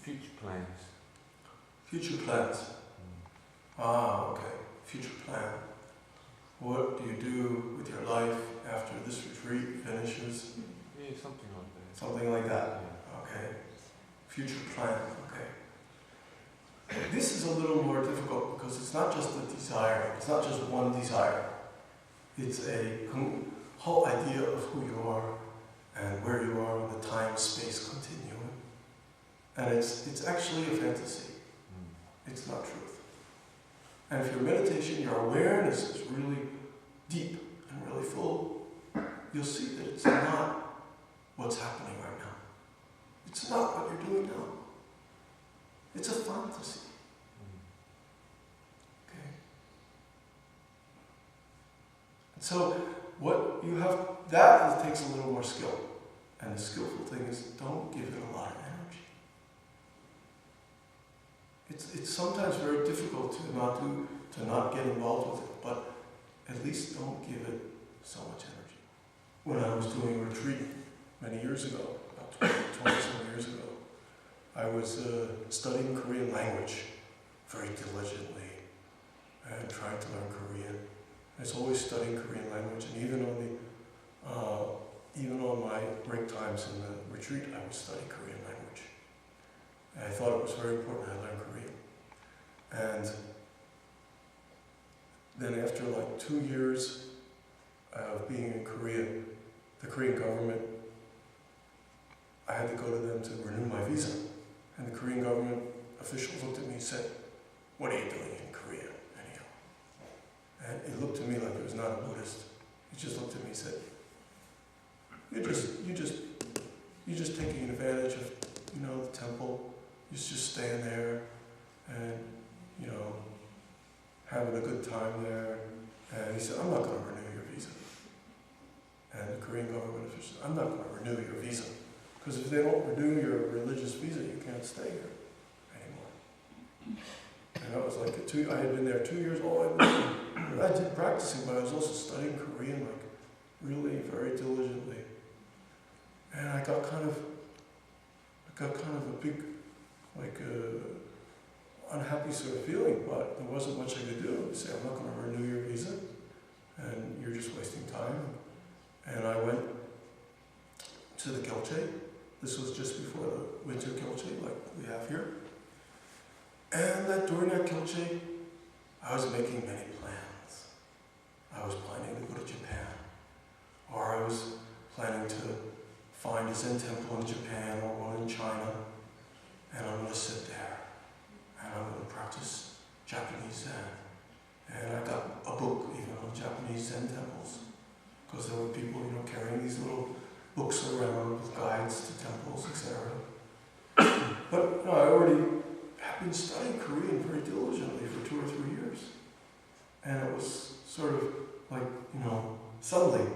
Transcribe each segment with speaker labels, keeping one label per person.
Speaker 1: Future plans.
Speaker 2: Future plans. Ah, okay. Future plan. What do you do with your life after this retreat finishes?
Speaker 1: Yeah, something like that.
Speaker 2: Something like that.
Speaker 1: Yeah.
Speaker 2: Okay. Future plan. Okay. This is a little more difficult because it's not just a desire. It's not just one desire. It's a whole idea of who you are and where you are in the time-space continuum. And it's actually a fantasy. It's not truth. And if your meditation, your awareness is really deep and really full, you'll see that it's not what's happening right now. It's not what you're doing now. It's a fantasy. Okay? And so what you have, that takes a little more skill. And the skillful thing is don't give it a lot of energy. It's sometimes very difficult to not get involved with it, but at least don't give it so much energy. When I was doing a retreat many years ago, about 20-some years ago, I was studying Korean language very diligently and trying to learn Korean. I was always studying Korean language, and even on my break times in the retreat, I would study Korean language. And I thought it was very important I learn Korean. And then after like 2 years of being in Korea, the Korean government, I had to go to them to renew my visa. And the Korean government officials looked at me and said, "What are you doing in Korea, anyhow?" And he looked at me like he was not a Buddhist. He just looked at me and said, You're just taking advantage of, the temple. You're just staying there and, having a good time there. And he said, "I'm not going to renew your visa." And the Korean government official said, "I'm not going to renew your visa. Because if they don't renew your religious visa, you can't stay here anymore." And that was like I had been there 2 years. I did practicing, but I was also studying Korean, like really very diligently. And I got kind of a big, unhappy sort of feeling, but there wasn't much I could do. Say, "I'm not going to renew your visa, and you're just wasting time." And I went to the Kyeolche. This was just before the winter Kyeolche, like we have here. And during that Kyeolche, I was making many plans. I was planning to go to Japan, or I was planning to find a Zen temple in Japan or one in China, and I'm going to sit there, and I'm going to practice Japanese Zen. And I got a book even on Japanese Zen temples, because there were people, carrying these little books around with guides to temples, etc. But I already have been studying Korean very diligently for 2 or 3 years. And it was sort of like, suddenly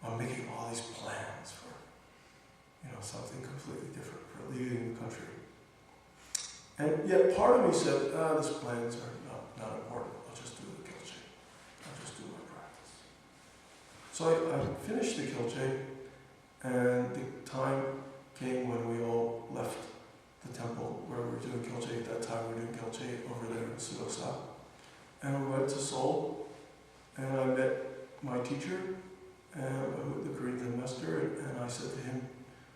Speaker 2: I'm making all these plans for, something completely different, for leaving the country. And yet part of me said, these plans are not important. I'll just do the Kyeolche. I'll just do my practice. So I finished the Kyeolche, and the time came when we all left the temple where we were doing Kyeolche. At that time we were doing Kyeolche over there in Sudosa. And we went to Seoul, and I met my teacher, and the Korean Zen Master, and I said to him,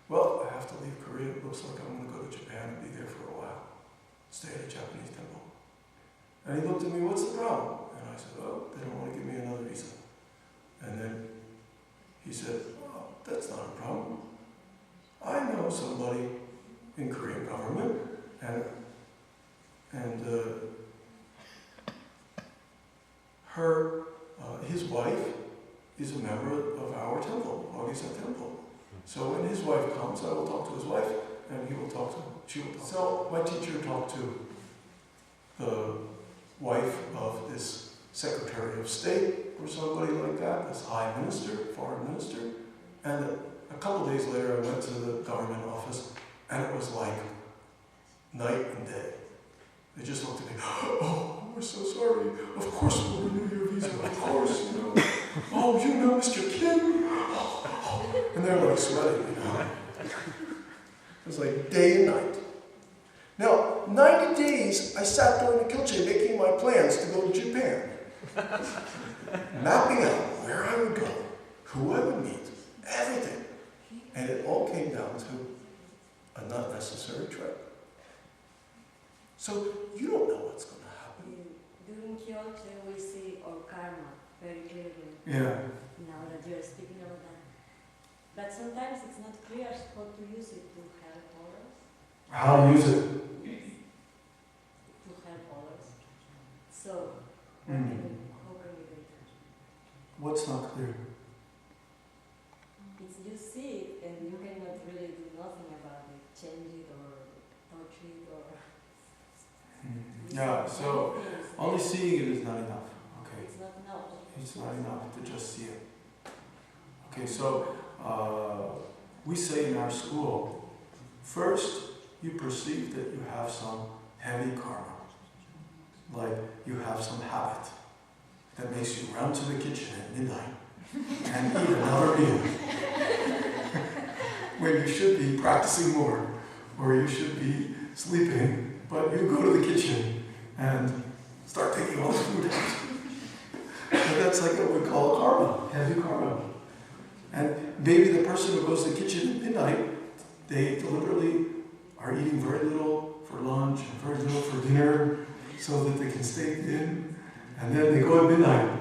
Speaker 2: "Well, I have to leave Korea. It looks like I'm going to go to Japan and be there for a while. Stay at a Japanese temple." And he looked at me, "What's the problem?" And I said, "Oh, they don't want to give me another visa." And then he said, "Oh, that's not a problem. I know somebody in Korean government, and his wife is a member of our temple, August Temple. So when his wife comes, I will talk to his wife, and he will talk to she will talk. So my teacher talked to the wife of this Secretary of State or somebody like that, this high minister, foreign minister, and a couple days later I went to the government office, and it was like night and day. They just looked at me, "Oh, we're so sorry. Of course we'll renew your visa. Of course, Oh, Mr. Kim." And they're like sweating, It was like day and night. Now, 90 days I sat during the Kilche making my plans to go to Japan. Mapping out where I would go, who I would meet, everything. And it all came down to a not necessary trip. So you don't know what's going to happen.
Speaker 3: During Kyoto, we see our karma very clearly.
Speaker 2: Yeah.
Speaker 3: Now that you're speaking about that. But sometimes it's not clear how to use it to help others.
Speaker 2: How to use it?
Speaker 3: To help others. So, how can we do it?
Speaker 2: What's not clear?
Speaker 3: It's you see it and you cannot really do nothing about it, change it or touch it or...
Speaker 4: Yeah, so only seeing it is not enough. Okay.
Speaker 3: It's not enough.
Speaker 4: It's not enough to just see it. Okay, so we say in our school, first you perceive that you have some heavy karma. Like you have some habit that makes you run to the kitchen at midnight and eat another meal. When you should be practicing more, or you should be sleeping, but you go to the kitchen and start taking all the food out. And that's like what we call karma, heavy karma. And maybe the person who goes to the kitchen at midnight, they deliberately are eating very little for lunch and very little for dinner so that they can stay thin. And then they go at midnight,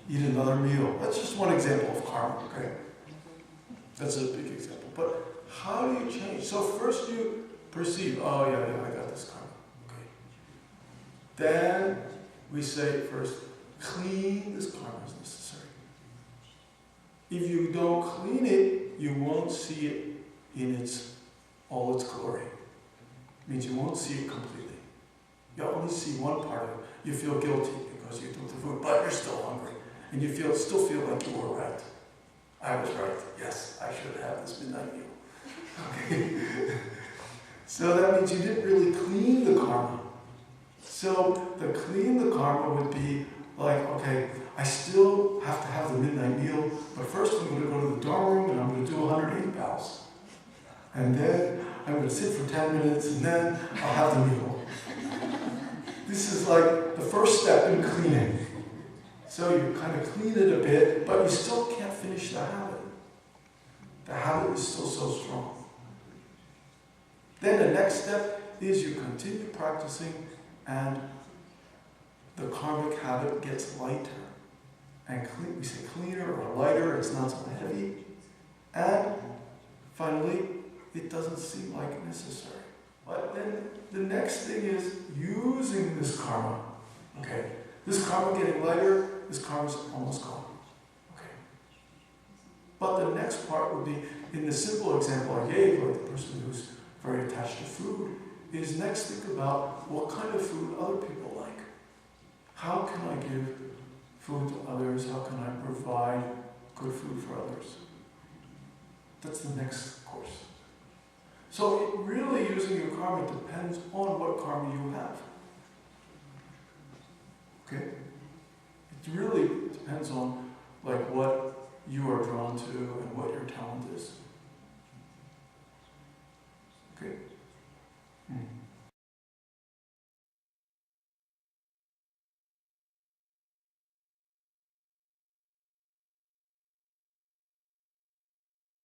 Speaker 4: eat another meal. That's just one example of karma, okay? That's a big example. But how do you change? So first you perceive, oh yeah, I got this karma. Okay. Then we say first, clean this karma as necessary. If you don't clean it, you won't see it in all its glory. It means you won't see it completely. You'll only see one part of it. You feel guilty because you took the food, but you're still hungry. And you still feel like you were right. I was right. Yes, I should have this midnight meal. Okay. So that means you didn't really clean the karma. So the clean the karma would be like, okay, I still have to have the midnight meal, but first I'm going to go to the Dharma room and I'm going to do 180 bows. And then I'm going to sit for 10 minutes and then I'll have the meal. This is like the first step in cleaning. So you kind of clean it a bit, but you still can't finish the habit. The habit is still so strong. Then the next step is you continue practicing and the karmic habit gets lighter. And we say cleaner or lighter, it's not so heavy. And finally, it doesn't seem like necessary. But then the next thing is using this karma. Okay, this karma getting lighter, this karma is almost gone. Okay. But the next part would be, in the simple example I gave, like the person who's very attached to food, is next think about what kind of food other people like. How can I give food to others? How can I provide good food for others? That's the next course. So it really using your karma depends on what karma you have. Okay? It really depends on like what you are drawn to and what your talent is.